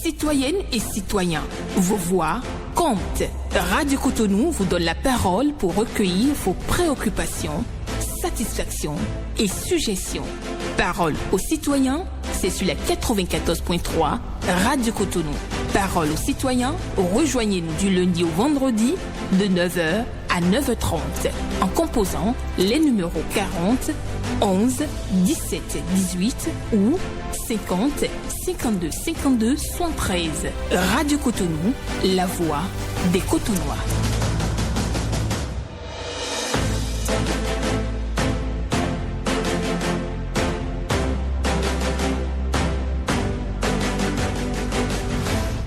Citoyennes et citoyens, vos voix comptent. Radio Cotonou vous donne la parole pour recueillir vos préoccupations, satisfactions et suggestions. Parole aux citoyens, c'est sur la 94.3 Radio Cotonou. Parole aux citoyens, rejoignez-nous du lundi au vendredi de 9h à 9h30 en composant les numéros 40 11 17 18 ou 50 52 52 73. Radio Cotonou, la voix des Cotonois.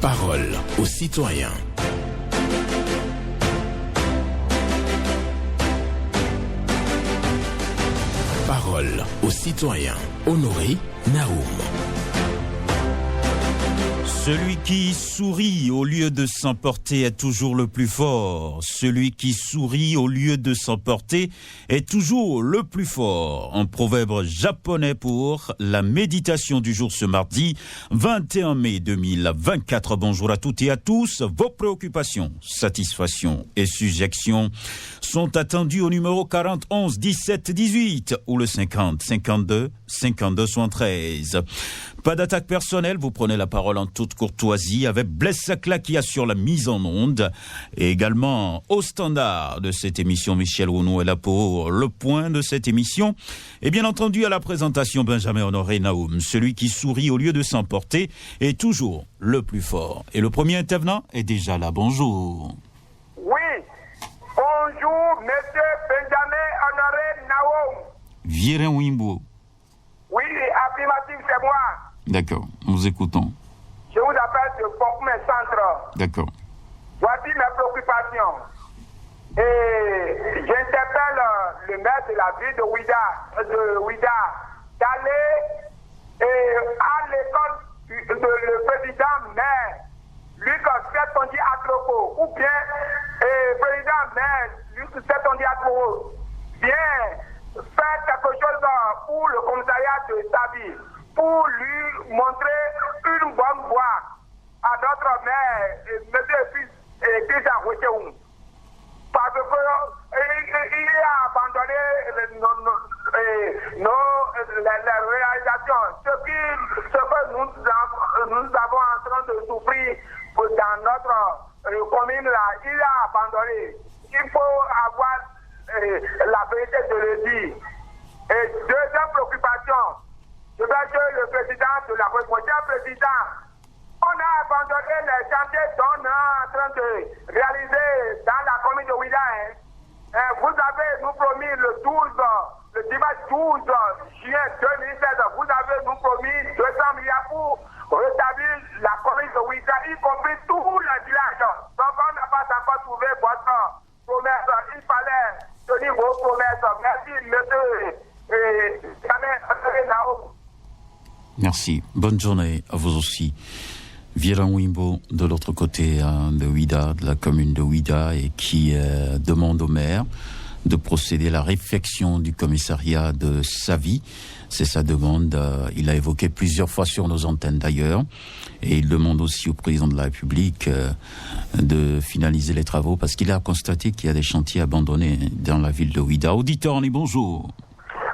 Parole aux citoyens. Parole aux citoyens. Honoré Naoum. Celui qui sourit au lieu de s'emporter est toujours le plus fort. Celui qui sourit au lieu de s'emporter est toujours le plus fort. Un proverbe japonais pour la méditation du jour ce mardi 21 mai 2024. Bonjour à toutes et à tous. Vos préoccupations, satisfactions et suggestions sont attendues au numéro 40 11 17 18 ou le 50 52 52 73. Pas d'attaque personnelle, vous prenez la parole en toute courtoisie avec Blaise Sacla qui assure la mise en onde. Et également au standard de cette émission, Michel Rounou est là pour le point de cette émission. Et bien entendu à la présentation, Benjamin Honoré Naoum, celui qui sourit au lieu de s'emporter est toujours le plus fort. Et le premier intervenant est déjà là. Bonjour. Oui, bonjour, monsieur Benjamin Honoré Naoum. Viren Wimbo. Oui, affirmatif, c'est moi. D'accord, nous écoutons. Je vous appelle de Fokme Centre. D'accord. Voici mes préoccupations. Et j'interpelle le maire de la ville de Ouida d'aller à l'école le président maire Luc Setonji Atropo ou bien président maire Luc Setonji Atropo vient faire quelque chose pour le commissariat de Sabi, pour lui montrer une bonne voie à notre maire, M. Christian Rocheoum. Parce qu'il a abandonné les réalisations. Ce que nous avons en train de souffrir dans notre commune là, il a abandonné. Il faut avoir la vérité de le dire. Et deuxième préoccupation, je veux que le président de la République, président, on a abandonné les chantiers qu'on est en train de réaliser dans la commune de Ouida. Vous avez nous promis le dimanche 12 juin 2016, vous avez nous promis 200 milliards pour rétablir la commune de Ouida, y compris tous les villages. Donc on n'a pas encore trouvé votre promesse. Il fallait tenir vos promesses. Merci, monsieur. Merci. Bonne journée à vous aussi. Viren Wimbo, de l'autre côté de Ouida, de la commune de Ouida, et qui demande au maire de procéder à la réfection du commissariat de Savy. C'est sa demande. Il a évoqué plusieurs fois sur nos antennes d'ailleurs. Et il demande aussi au président de la République de finaliser les travaux parce qu'il a constaté qu'il y a des chantiers abandonnés dans la ville de Ouida. Auditeur, bonjour.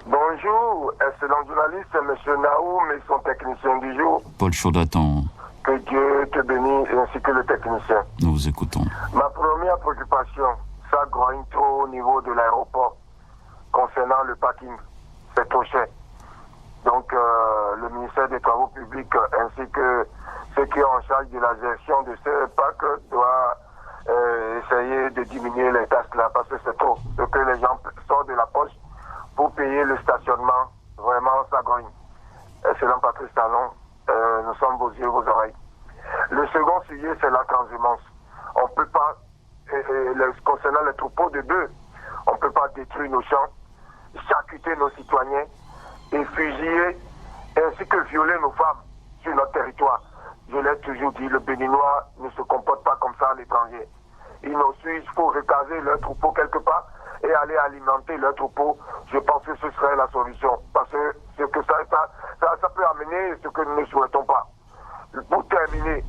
Bonjour, excellent journaliste, M. Naoum et son technicien du jour. Paul Chaudatan. Que Dieu te bénisse ainsi que le technicien. Nous vous écoutons. Ma première préoccupation, ça grogne trop au niveau de l'aéroport concernant le parking. C'est trop cher. Donc le ministère des Travaux publics ainsi que ceux qui sont en charge de la gestion de ce parc doit essayer de diminuer les taxes là parce que c'est trop. Ce que les gens sortent de la poche pour payer le stationnement, vraiment ça grogne. Excellent Patrice Talon, nous sommes vos yeux, vos oreilles. Le second sujet, c'est la transhumance. On ne peut pas, concernant les troupeaux de bœufs, on ne peut pas détruire nos champs, charcuter nos citoyens et fusiller ainsi que violer nos femmes sur notre territoire. Je l'ai toujours dit, le Béninois ne se comporte pas comme ça à l'étranger. Il faut recaser leurs troupeaux quelque part et aller alimenter leurs troupeaux. Je pense que ce serait la solution. Parce que ça peut amener ce que nous ne souhaitons pas. Pour terminer,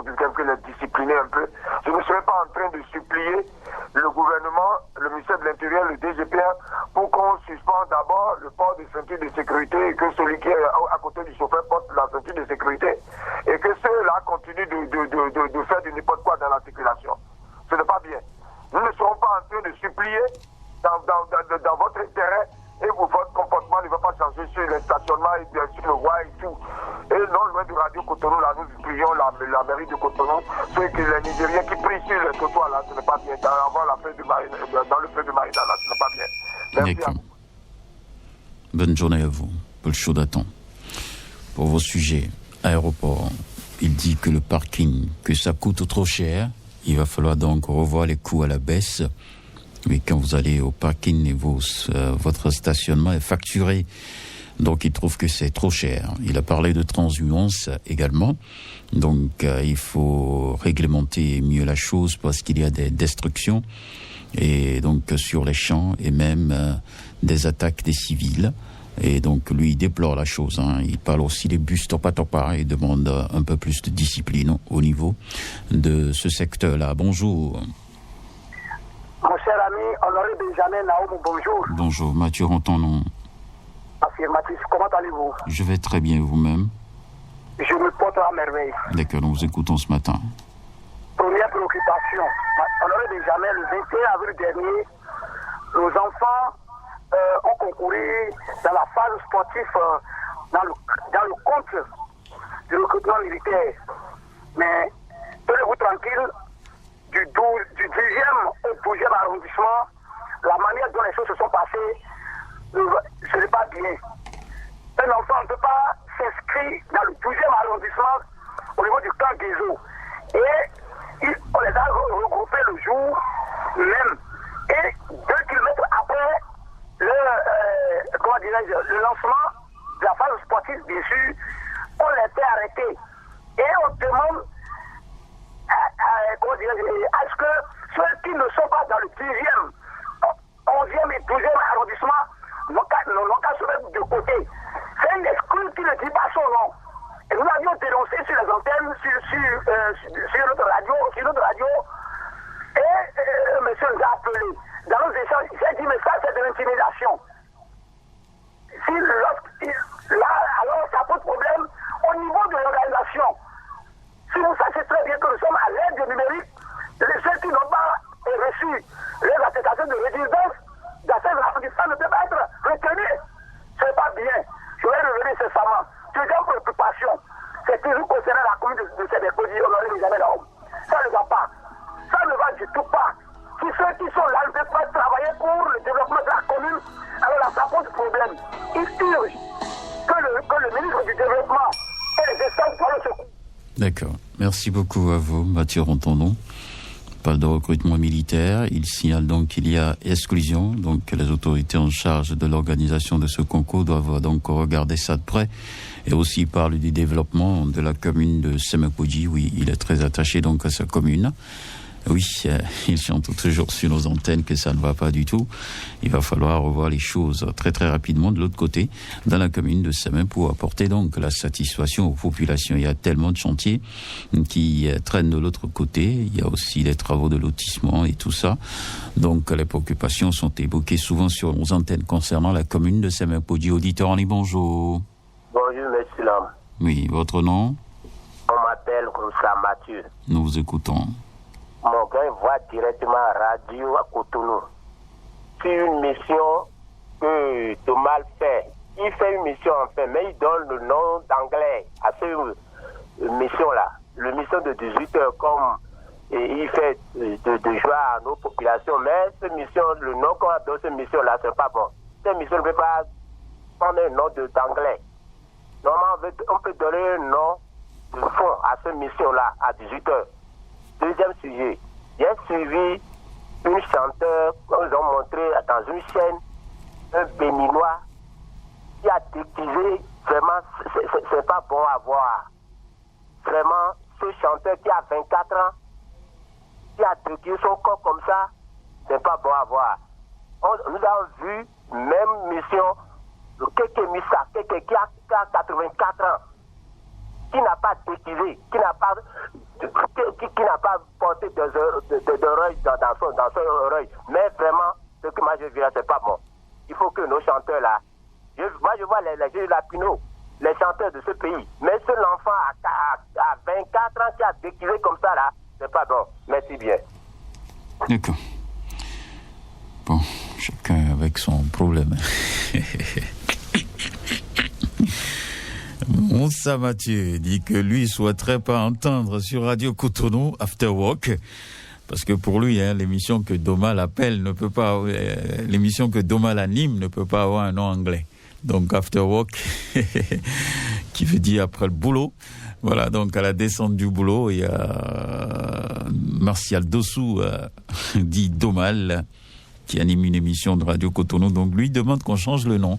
républicain pour les discipliner un peu. Je ne serai pas en train de supplier le gouvernement, le ministère de l'Intérieur, le DGPA, pour qu'on suspende d'abord le port de ceinture de sécurité et que celui qui est à côté du chauffeur porte la ceinture de sécurité et que ceux-là continuent de faire du n'importe quoi dans la circulation. Ce n'est pas bien. Nous ne serons pas en train de supplier dans votre intérêt et votre comportement ne va pas changer sur les stationnements et bien sûr le roi et tout. Et non loin de Radio Cotonou, là, nous prions la mairie de Cotonou, ceux que les Nigériens qui prient sur les trottoirs là, ce n'est pas bien. Avant la fête de Marina, dans le feu de Marina, là, ce n'est pas bien. Merci à vous. Bonne journée à vous, Paul Chaudaton. Pour vos sujets, aéroport, il dit que le parking, que ça coûte trop cher. Il va falloir donc revoir les coûts à la baisse. Mais quand vous allez au parking et votre stationnement est facturé, donc il trouve que c'est trop cher. Il a parlé de transhumance également. Donc il faut réglementer mieux la chose parce qu'il y a des destructions et donc sur les champs et même des attaques des civils. Et donc lui il déplore la chose. Il parle aussi des bus topa et demande un peu plus de discipline au niveau de ce secteur-là. Bonjour. Mon cher ami, Honoré Benjamin Naoum, bonjour. Bonjour, Mathieu Ronton. Affirmatif, comment allez-vous? Je vais très bien, vous-même? Je me porte à merveille. D'accord, nous vous écoutons ce matin. Première préoccupation, Honoré Benjamin, le 21 avril dernier, nos enfants ont concouru dans la phase sportive dans le compte du recrutement militaire. Mais, tenez-vous tranquille, du 10e au 12e arrondissement, la manière dont les choses se sont passées, ce n'est pas bien. Un enfant ne peut pas s'inscrire dans le 12e arrondissement au niveau du camp Guézo. Et on les a regroupés le jour même. Et 2 kilomètres après le lancement de la phase sportive, bien sûr, on les fait arrêter. Et on demande est-ce que ceux qui ne sont pas dans le 10e, 11e et 12e arrondissement n'ont qu'à se mettre de côté. C'est une exclue qui ne dit pas son nom. Et nous l'avions dénoncé sur les antennes, sur notre radio, et monsieur nous a appelé. Dans nos échanges, il s'est dit, mais ça c'est de l'intimidation. Là, alors ça pose problème au niveau de l'organisation. Si vous sachez très bien que nous sommes à l'ère du numérique, ceux qui n'ont pas reçu les attestations de résidence dans ces arrondissements ne peuvent pas être retenus. Ce n'est pas bien. Je vais revenir incessamment. Deuxième préoccupation, c'est toujours concernant la commune de Sénécoudi, Honoré Benjamin Naoum. Ça ne va pas. Ça ne va du tout pas. Si ceux qui sont là ne peuvent pas travailler pour le développement de la commune, alors là, ça pose problème. Il urge que le ministre du Développement et les instances soient le secours. D'accord. Merci beaucoup à vous, Mathieu Rontonon. On parle de recrutement militaire. Il signale donc qu'il y a exclusion. Donc, les autorités en charge de l'organisation de ce concours doivent donc regarder ça de près. Et aussi, il parle du développement de la commune de Semekoji. Oui, il est très attaché donc à sa commune. Oui, il chante toujours sur nos antennes que ça ne va pas du tout. Il va falloir revoir les choses très très rapidement de l'autre côté, dans la commune de Semen, pour apporter donc la satisfaction aux populations. Il y a tellement de chantiers qui traînent de l'autre côté. Il y a aussi les travaux de lotissement et tout ça. Donc les préoccupations sont évoquées souvent sur nos antennes concernant la commune de Semen. Auditeur en ligne, bonjour. Bonjour, monsieur Lam. Oui, votre nom? On m'appelle Roussa Mathieu. Nous vous écoutons. Mon gars voit directement à radio à Cotonou. C'est une mission que Thomas fait. Il fait une mission enfin, mais il donne le nom d'anglais à cette mission-là. Le mission de 18 heures, comme il fait de joie à nos populations. Mais cette mission, le nom qu'on a donné cette mission-là, c'est pas bon. Cette mission ne peut pas prendre un nom d'anglais. Normalement, on peut donner un nom de fond à cette mission-là à 18 heures. Deuxième sujet, j'ai suivi une chanteuse, comme ils ont montré dans une chaîne, un Béninois qui a déguisé, vraiment, c'est pas bon à voir. Vraiment, ce chanteur qui a 24 ans, qui a déguisé son corps comme ça, c'est pas bon à voir. Nous avons vu même mission de Keke Missa, qui a 84 ans. qui n'a pas déguisé, qui n'a pas porté de reuil dans son oreille. Mais vraiment, ce que moi je dirais, c'est pas bon. Il faut que nos chanteurs là, moi je vois les Latinos, les chanteurs de ce pays, mais seul enfant à 24 ans qui a déguisé comme ça là, c'est pas bon. Merci bien. D'accord. Bon, chacun avec son problème. Moussa Mathieu dit que lui souhaiterait pas entendre sur Radio Cotonou After Work, parce que pour lui, l'émission que Domal appelle ne peut pas, l'émission que Domal anime ne peut pas avoir un nom anglais. Donc After Work, qui veut dire après le boulot. Voilà, donc à la descente du boulot, il y a Martial Dossou, dit Domal, qui anime une émission de Radio Cotonou. Donc lui demande qu'on change le nom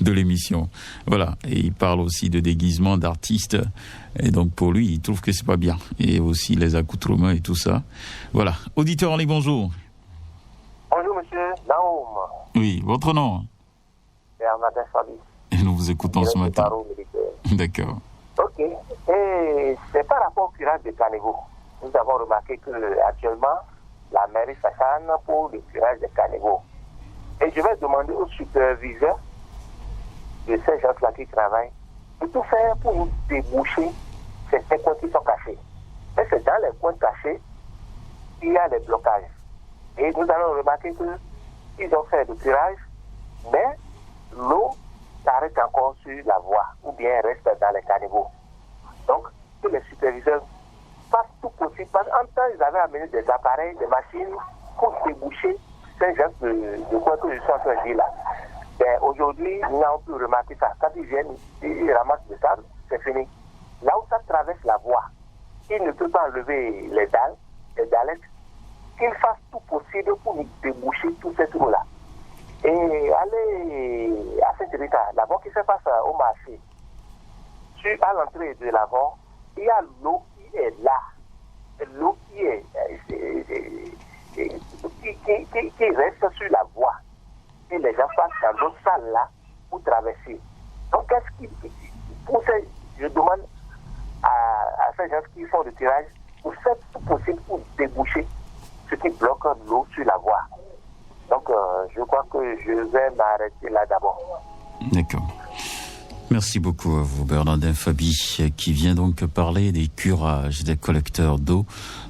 de l'émission. Voilà, et il parle aussi de déguisement d'artistes. Et donc pour lui, il trouve que c'est pas bien. Et aussi les accoutrements et tout ça. Voilà. Auditeur en ligne, bonjour. Bonjour monsieur Naoum. Oui, votre nom? Bernardin Fabi. Et nous vous écoutons ce matin. D'accord. Ok. Et c'est par rapport au curage de caniveau. Nous avons remarqué que actuellement, la mairie s'acharne pour le curage des caniveaux. Et je vais demander aux superviseurs de ces gens-là qui travaillent de tout faire pour nous déboucher ces coins qui sont cachés. Et c'est dans les coins cachés qu'il y a les blocages. Et nous allons remarquer qu'ils ont fait le curage, mais l'eau s'arrête encore sur la voie ou bien reste dans les caniveaux. Donc, que les superviseurs fassent tout possible. En temps, ils avaient amené des appareils, des machines pour déboucher ces gens de quoi que je suis en train de dire là. Ben, aujourd'hui, nous n'avons plus remarqué ça. Quand ils viennent, ils ramassent le sable, c'est fini. Là où ça traverse la voie, ils ne peuvent pas enlever les dalles, les dallettes, qu'ils fassent tout possible pour nous déboucher tous ces trous-là. Et aller à cette état, l'avant qui fait face au marché, à l'entrée de l'avant, il y a l'eau qui est là. L'eau qui reste sur la voie. Et les gens passent dans d'autres salles là pour traverser. Donc, je demande à ces gens qui font le tirage pour faire tout possible pour déboucher ce qui bloque l'eau sur la voie. Donc, je crois que je vais m'arrêter là d'abord. D'accord. Merci beaucoup à vous, Bernardin Fabi, qui vient donc parler des curages des collecteurs d'eau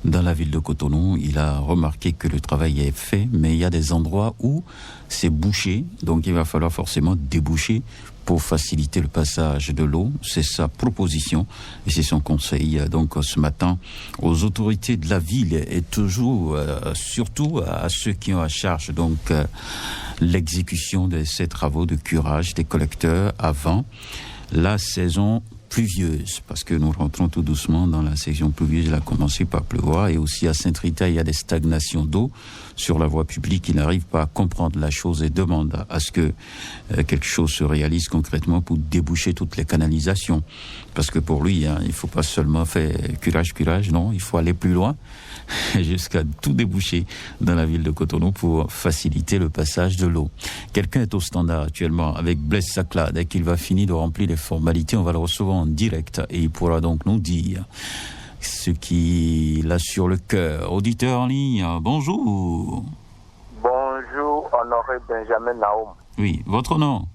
dans la ville de Cotonou. Il a remarqué que le travail est fait, mais il y a des endroits où c'est bouché, donc il va falloir forcément déboucher pour faciliter le passage de l'eau. C'est sa proposition et c'est son conseil. Donc ce matin, aux autorités de la ville et toujours, surtout à ceux qui ont à charge donc l'exécution de ces travaux de curage des collecteurs avant la saison pluvieuse, parce que nous rentrons tout doucement dans la saison pluvieuse. Il a commencé par pleuvoir, et aussi à Saint-Rita, il y a des stagnations d'eau sur la voie publique. Il n'arrive pas à comprendre la chose et demande à ce que quelque chose se réalise concrètement pour déboucher toutes les canalisations. Parce que pour lui, il faut pas seulement faire curage, non, il faut aller plus loin jusqu'à tout déboucher dans la ville de Cotonou pour faciliter le passage de l'eau. Quelqu'un est au standard actuellement avec Blaise Sacla. Dès qu'il va finir de remplir les formalités, on va le recevoir en direct et il pourra donc nous dire ce qu'il a sur le cœur. Auditeur en ligne, bonjour. Bonjour, Honoré Benjamin Naoum. Oui, votre nom?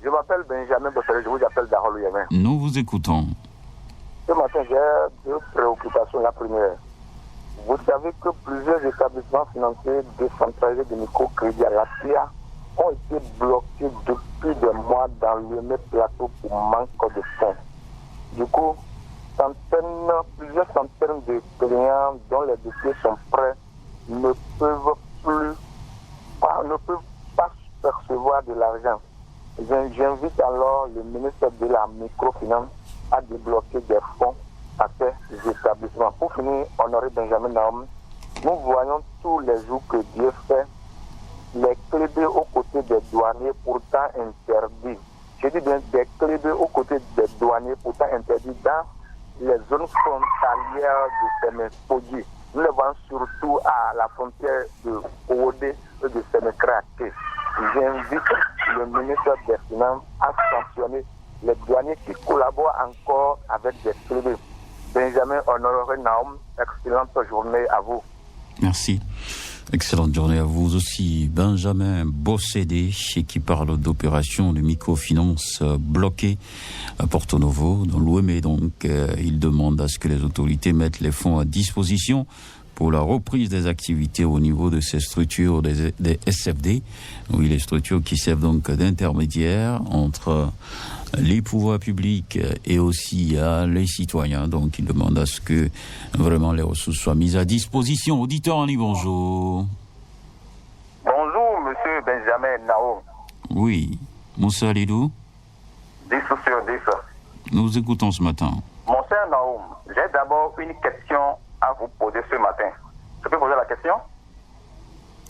Je m'appelle Benjamin Bossele, je vous appelle Darol Yemen. Nous vous écoutons. Ce matin, j'ai deux préoccupations. La première, vous savez que plusieurs établissements financiers décentralisés de microcrédit à la PIA ont été bloqués depuis des mois dans le même plateau pour manque de fonds. Du coup, plusieurs centaines de clients dont les dossiers sont prêts ne peuvent pas percevoir de l'argent. J'invite alors le ministre de la microfinance à débloquer des fonds à ces établissements. Pour finir, Honoré Benjamin Naoum, nous voyons tous les jours que Dieu fait les clébés aux côtés des douaniers pourtant interdits. Je dis bien des clébés aux côtés des douaniers pourtant interdits dans les zones frontalières de Sénéspodi. Nous les voyons surtout à la frontière de Owodé et de Sénécraté. J'invite le ministre des Finances à sanctionner les douaniers qui collaborent encore avec des privés. Benjamin Honoré Naoum, excellente journée à vous. Merci. Excellente journée à vous aussi. Benjamin Bossédé, qui parle d'opération de microfinance bloquée à Porto Novo, dans l'Ouémé. Donc, il demande à ce que les autorités mettent les fonds à disposition pour la reprise des activités au niveau de ces structures des SFD. Oui, les structures qui servent donc d'intermédiaires entre les pouvoirs publics et aussi les citoyens. Donc, il demande à ce que vraiment les ressources soient mises à disposition. Auditeur en ligne, bonjour. Bonjour, monsieur Benjamin Naoum. Oui. Moussa Alidou. 10 sur 10. Nous écoutons ce matin. Mon cher Naoum, j'ai d'abord une question à vous poser ce matin. Je peux poser la question?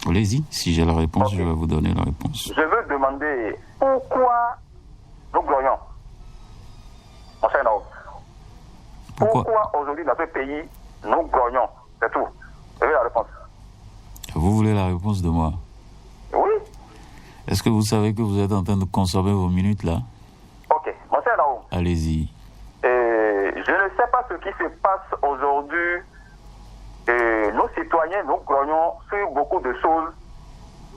Allez-y, si j'ai la réponse, Okay. Je vais vous donner la réponse. Je veux demander pourquoi nous grognons. Mon cher Naoum. Pourquoi aujourd'hui dans ce pays nous grognons? C'est tout. Je veux la réponse. Vous voulez la réponse de moi? Oui. Est-ce que vous savez que vous êtes en train de consommer vos minutes là? Ok. Mon cher Naoum. Allez-y. Je ne sais pas ce qui se passe aujourd'hui. Nos citoyens, nous grognons sur beaucoup de choses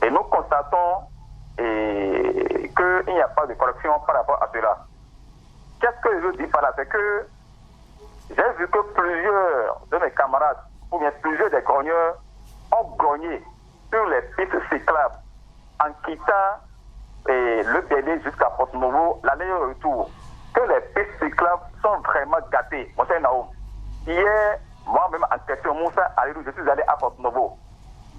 et nous constatons qu'il n'y a pas de correction par rapport à cela. Qu'est-ce que je veux dire par là? C'est que j'ai vu que plusieurs de mes camarades, ou bien plusieurs des grogneurs, ont grogné sur les pistes cyclables en quittant le BD jusqu'à Porto Novo, l'année de retour. Que les pistes cyclables sont vraiment gâtées. Mon cher Naoum, hier, moi-même en question, Moussa Alidou, je suis allé à Porto Novo.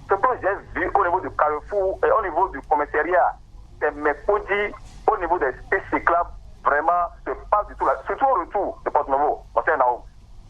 Ce que j'ai vu au niveau du carrefour et au niveau du commissariat, c'est mes podis au niveau des pistes cyclables, vraiment, c'est pas du tout là. Surtout au retour de Porto Novo, mon cher Naoum.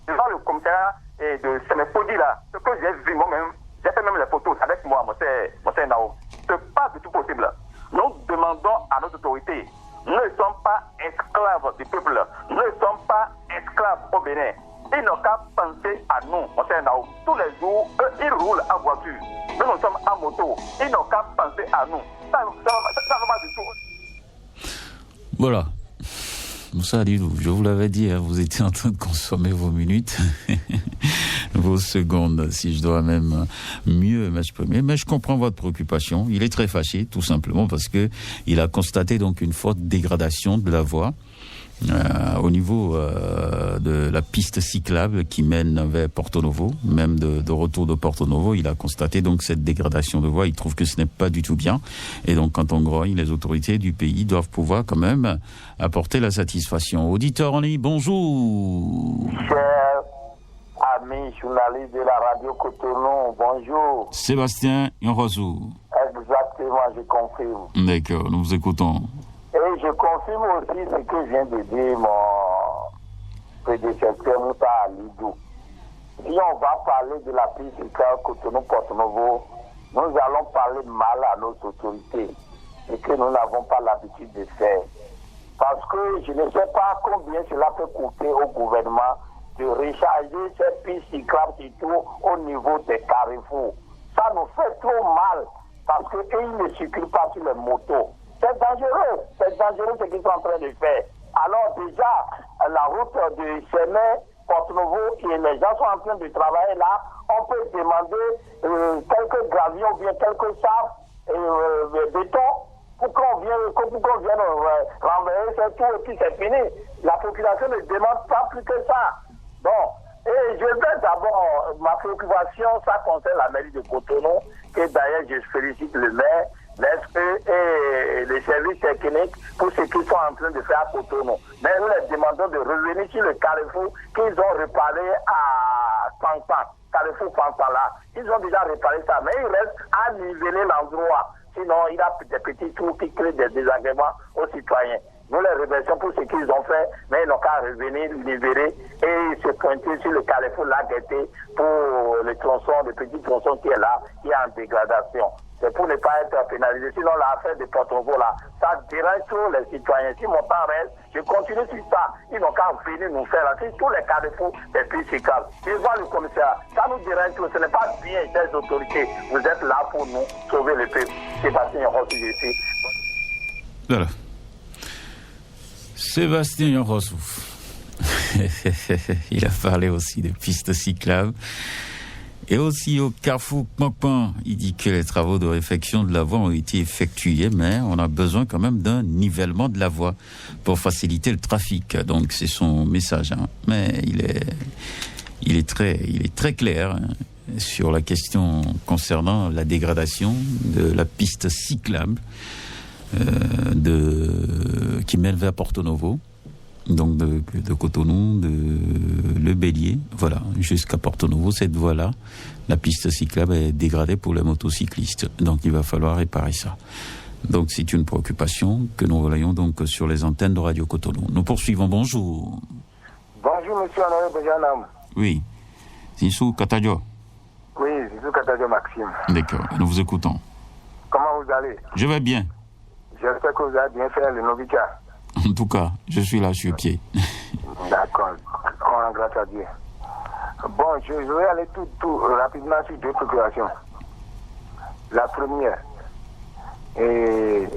Devant le commissariat et de ces mes podis là, ce que j'ai vu moi-même, j'ai fait même les photos avec moi, mon cher Naoum. C'est pas du tout possible. Nous demandons à nos autorités. Nous ne sommes pas esclaves du peuple. Nous ne sommes pas esclaves au Bénin. Ils n'ont qu'à penser à nous, mon cher Naoum. Tous les jours, eux, ils roulent en voiture. Nous sommes en moto. Ils n'ont qu'à penser à nous. Ça ne va pas du tout. Voilà. Moussa Alidou, je vous l'avais dit, hein, vous étiez en train de consommer vos minutes, vos secondes, si je dois même mieux m'exprimer. Mais je comprends votre préoccupation. Il est très fâché, tout simplement, parce que il a constaté donc une forte dégradation de la voie au niveau de la piste cyclable qui mène vers Porto Novo. Même de retour de Porto Novo, il a constaté donc cette dégradation de voie. Il trouve que ce n'est pas du tout bien. Et donc, quand on grogne, les autorités du pays doivent pouvoir quand même apporter la satisfaction. Auditeur en ligne, bonjour. Cher ami journaliste de la radio Cotonou, bonjour. Sébastien Yonrosou. Exactement, je confirme. D'accord, nous vous écoutons. Et je confirme aussi ce que vient de dire mon prédécesseur Moussa Alidou. Si on va parler de la piste Cotonou-Porto Novo, nous allons parler mal à nos autorités et que nous n'avons pas l'habitude de faire. Parce que je ne sais pas combien cela peut coûter au gouvernement de recharger ces pistes cyclables surtout au niveau des carrefours. Ça nous fait trop mal parce qu'ils ne circulent pas sur les motos. C'est dangereux ce qu'ils sont en train de faire. Alors déjà, la route de Chemin, Porto Novo, et les gens sont en train de travailler là, on peut demander quelques graviers ou bien quelques sables béton pour qu'on vienne renverser c'est tout et puis c'est fini. La population ne demande pas plus que ça. Bon, et je vais d'abord, ma préoccupation, ça concerne la mairie de Cotonou, que d'ailleurs je félicite le maire, et les services techniques pour ce qu'ils sont en train de faire à Cotonou. Mais nous les demandons de revenir sur le carrefour qu'ils ont réparé à Pantan, carrefour Pantan là. Ils ont déjà réparé ça, mais il reste à niveler l'endroit. Sinon, il y a des petits trous qui créent des désagréments aux citoyens. Nous les remercions pour ce qu'ils ont fait, mais ils n'ont qu'à revenir, libérer et se pointer sur le carrefour Lagueté pour le tronçon, le petit tronçon qui est là, qui est en dégradation. C'est pour ne pas être pénalisé. Sinon, l'affaire de Porto Novo là, ça dérange trop les citoyens. Si mon temps reste, je continue sur ça. Ils n'ont qu'à venir nous faire là. Tous les carrefours des pays cyclables. Ils voient le commissaire. Ça nous dérange trop. Ce n'est pas bien, chers autorités. Vous êtes là pour nous sauver le peuple. Sébastien Rossi, ici. Voilà. Sébastien Yanrossou. Il a parlé aussi des pistes cyclables. Et aussi au carrefour Kmakpan, il dit que les travaux de réfection de la voie ont été effectués, mais on a besoin quand même d'un nivellement de la voie pour faciliter le trafic. Donc c'est son message. Hein. Mais il est très clair sur la question concernant la dégradation de la piste cyclable qui mène vers Porto Novo. Donc de Cotonou, de Le Bélier, voilà, jusqu'à Porto Novo, cette voie-là, la piste cyclable est dégradée pour les motocyclistes. Donc il va falloir réparer ça. Donc c'est une préoccupation que nous relayons donc sur les antennes de Radio Cotonou. Nous poursuivons, bonjour. Bonjour, monsieur Honoré Benjanam. Oui, Zissou Katadio. Oui, Zissou Katadio Maxime. D'accord, nous vous écoutons. Comment vous allez? Je vais bien. J'espère que vous avez bien fait le Novica. En tout cas, je suis là sur pied. D'accord, on rend grâce à Dieu. Bon, je vais aller tout rapidement sur deux procurations. La première, et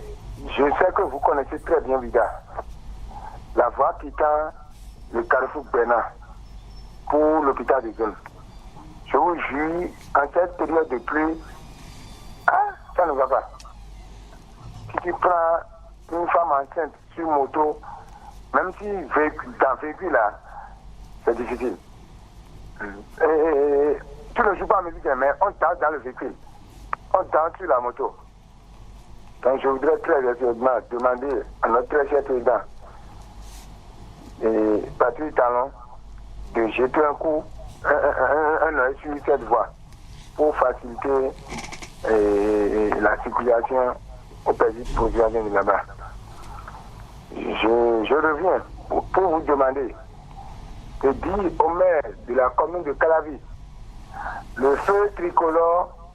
je sais que vous connaissez très bien Vida, la voie quittant le carrefour Bénin pour l'hôpital de Zone. Je vous jure, en cette période de pluie, ça ne va pas. Si tu prends une femme enceinte sur moto, même si dans véhicule là, c'est difficile. Et tu ne joues pas en musique, mais on danse dans le véhicule. On danse sur la moto. Donc je voudrais très sérieusement demander à notre très cher président, Patrick Talon, de jeter un coup, un œil sur cette voie pour faciliter la circulation au pays provisoire de là-bas. Je reviens pour vous demander de dire au maire de la commune de Calavi, le feu tricolore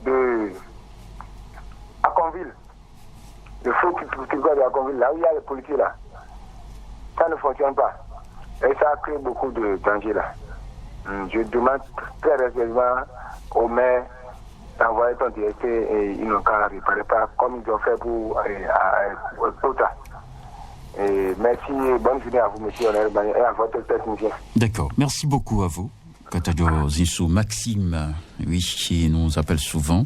de Aconville, le feu tricolore de Aconville, là où il y a les policiers là, ça ne fonctionne pas. Et ça crée beaucoup de dangers là. Je demande très respectueusement au maire d'envoyer ton directeur et ils n'ont qu'à réparer pas comme ils ont fait pour Tota. Merci et bonne journée à vous, monsieur Honoré, et à votre technicien. D'accord, merci beaucoup à vous. Katadio Zissou Maxime, oui, qui nous appelle souvent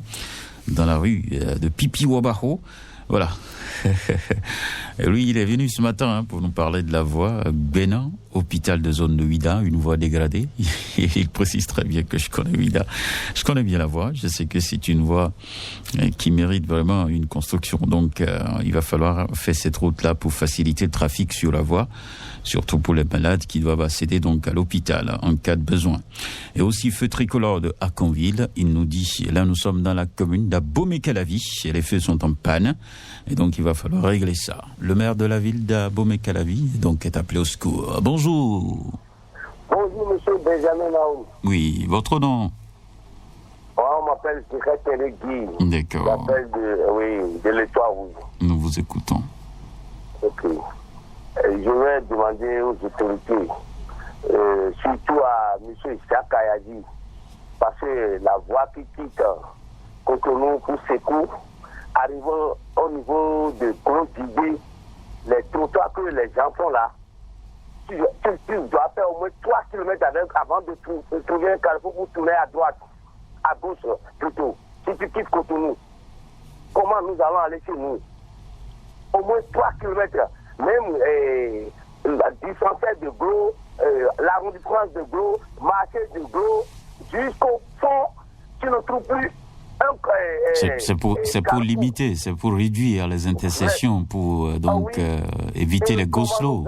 dans la rue de Pipi Wabaho. Voilà. Et lui, il est venu ce matin pour nous parler de la voie Bénin, hôpital de zone de Ouida, une voie dégradée. Et il précise très bien que je connais Ouida. Je connais bien la voie. Je sais que c'est une voie qui mérite vraiment une construction. Donc, il va falloir faire cette route-là pour faciliter le trafic sur la voie, surtout pour les malades qui doivent accéder donc à l'hôpital en cas de besoin. Et aussi feu tricolore de Aconville, il nous dit, là nous sommes dans la commune d'Abomey-Calavi et les feux sont en panne et donc il va falloir régler ça. Le maire de la ville d'Abomey-Calavi donc est appelé au secours. Bonjour. Bonjour monsieur Benjamin Naou. Oui, votre nom? On m'appelle secrétaire Guy. D'accord. J'appelle de l'Étoile Rouge. Nous vous écoutons. Ok. Je vais demander aux autorités, surtout à M. Isaac Ayadi, parce que la voie qui quitte Cotonou pour Sékou, arrivant au niveau de Clos-Dibé, les trottoirs que les gens font là, tu dois faire au moins 3 km avant de trouver un carrefour pour tourner à droite, à gauche plutôt. Si tu quittes Cotonou, comment nous allons aller chez nous? Au moins 3 km. Même la dispensaire de Gros, l'arrondissement de Gros, marché de Gros, jusqu'au fond, tu ne trouves plus c'est pour limiter, c'est pour réduire les intercessions, pour éviter les go slow.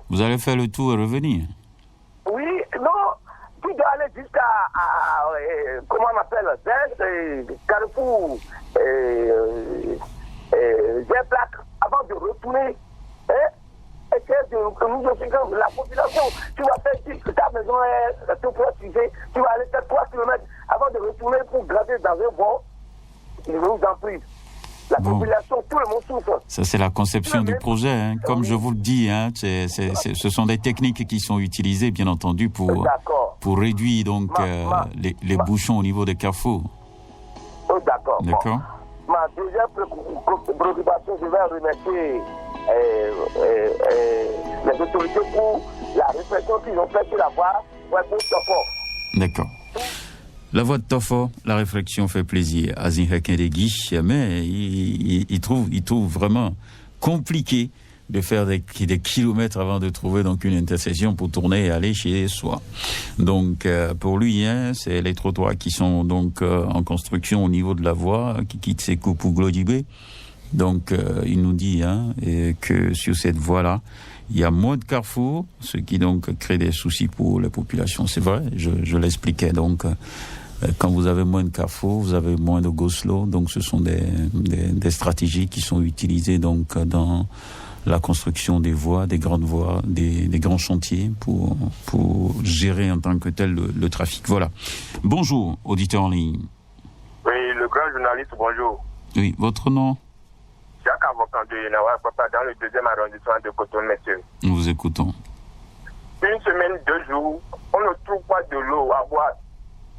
Vous allez faire le tour et revenir? Oui, non, tu dois aller jusqu'à, comment on appelle, Carrefour, j'ai plaque avant de retourner. Nous aussi, la population, tu vas faire, ta maison est tout protéger, tu vas aller faire 3 km avant de retourner pour glacer dans un bon. Je vous en prie. La population, tout le monde souffre. Ça, c'est la conception du projet. Hein. Comme je vous le dis, hein, ce sont des techniques qui sont utilisées, bien entendu, pour réduire donc, les bouchons au niveau des carrefours. Oh, d'accord. D'accord. Ma deuxième préoccupation, je vais remercier les autorités pour la réflexion qu'ils ont faite sur la voie Ouagbou Tofo. D'accord. La voix de Tofo, la réflexion fait plaisir à Zinhakendegui, mais il trouve vraiment compliqué de faire des kilomètres avant de trouver donc une intersection pour tourner et aller chez soi. Donc pour lui, c'est les trottoirs qui sont donc en construction au niveau de la voie qui quitte Sékou pour Glodibé. Donc il nous dit que sur cette voie-là, il y a moins de carrefours, ce qui donc crée des soucis pour la population. C'est vrai, je l'expliquais. Donc quand vous avez moins de carrefours, vous avez moins de go-slow. Donc ce sont des stratégies qui sont utilisées donc dans la construction des voies, des grandes voies, des grands chantiers pour gérer en tant que tel le trafic. Voilà. Bonjour, auditeur en ligne. Oui, le grand journaliste, bonjour. Oui, votre nom? Jacques Avocat de Yenawa, papa, dans le 2e arrondissement de Cotonou, monsieur. Nous vous écoutons. Une semaine, 2 jours, on ne trouve pas de l'eau à boire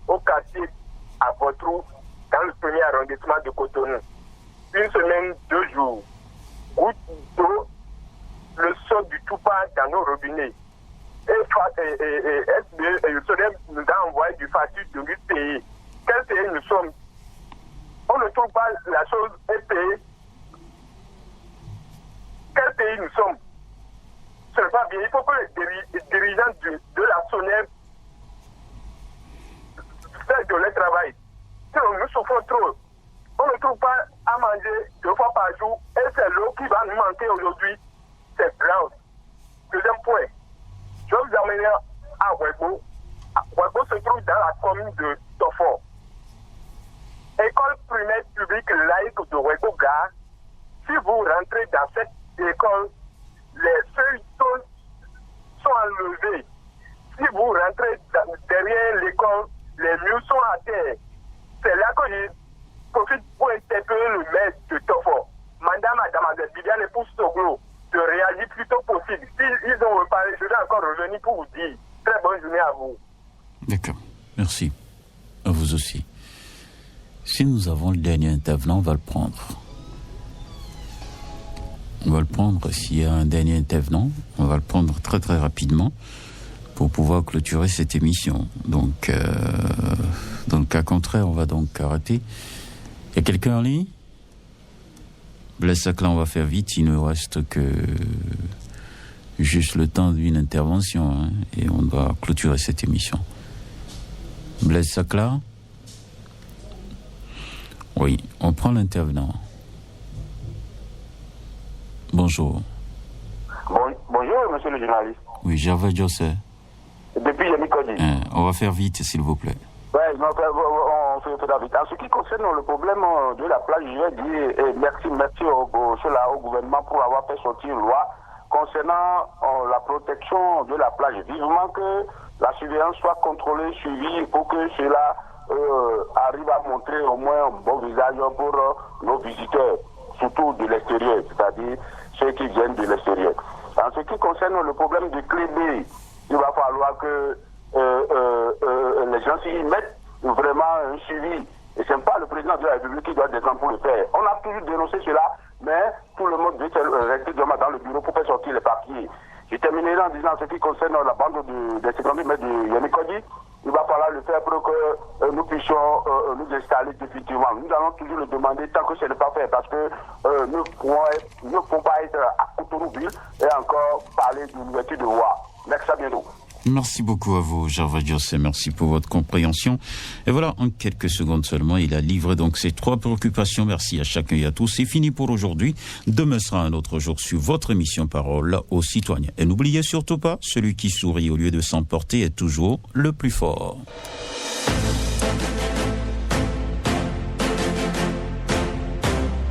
au quartier à Potrou, dans le 1er arrondissement de Cotonou. Une semaine, 2 jours, goutte d'eau, le sol du Toupa dans nos robinets. SBE et le SODEM nous a envoyé du facture de 8 pays. Quel pays nous sommes? On ne trouve pas la chose payée. Quel pays nous sommes? Ce n'est pas bien. Il faut que les dirigeants de la SONEM fassent de leur travail. Sinon, nous souffrons trop. On ne trouve pas à manger 2 fois par jour et c'est l'eau qui va nous manquer aujourd'hui. C'est grave. Deuxième point, je vais vous amener à Ouagbou. Ouagbou se trouve dans la commune de Tofo. École primaire publique laïque de Ouagbou-Gare. Si vous rentrez dans cette école, les feuilles sont enlevées. Si vous rentrez derrière l'école, les murs sont à terre. C'est là que je profite pour interpeller le maire de Tofo. Madame Bibiane épouse Soglo de réagir plus tôt possible. S'ils ont reparlé, je vais encore revenir pour vous dire. Très bonne journée à vous. D'accord. Merci. À vous aussi. Si nous avons le dernier intervenant, on va le prendre. On va le prendre. S'il y a un dernier intervenant, on va le prendre très très rapidement pour pouvoir clôturer cette émission. Donc, dans le cas contraire, on va donc arrêter. Il y a quelqu'un en ligne? Blaise Sacla, on va faire vite. Il ne reste que juste le temps d'une intervention et on va clôturer cette émission. Blaise Sacla? Oui, on prend l'intervenant. Bonjour. Bonjour, monsieur le journaliste. Oui, Gervais José. Depuis Yamikodi. On va faire vite, s'il vous plaît. Oui, on fait vite. En ce qui concerne le problème de la plage, je vais dire merci au gouvernement pour avoir fait sortir une loi concernant la protection de la plage. Vivement que la surveillance soit contrôlée, suivie pour que cela arrive à montrer au moins un bon visage pour nos visiteurs, surtout de l'extérieur, c'est-à-dire ceux qui viennent de l'extérieur. En ce qui concerne le problème du clé, il va falloir que les gens s'y mettent vraiment un suivi. Et ce n'est pas le président de la République qui doit descendre pour le faire. On a toujours dénoncé cela, mais tout le monde veut rester dans le bureau pour faire sortir les papiers. Je terminerai en disant ce qui concerne la bande des 50 mètres de Yamikodi. Il va falloir le faire pour que nous puissions nous installer définitivement. Nous allons toujours le demander tant que ce n'est pas fait, parce que nous ne pouvons pas être à Cotonou-Ville et encore parler d'une ouverture de voie. Merci, à bientôt. Merci beaucoup à vous, Gervais José. Merci pour votre compréhension. Et voilà, en quelques secondes seulement, il a livré donc ses 3 préoccupations. Merci à chacun et à tous. C'est fini pour aujourd'hui. Demain sera un autre jour sur votre émission Parole aux citoyens. Et n'oubliez surtout pas, celui qui sourit au lieu de s'emporter est toujours le plus fort.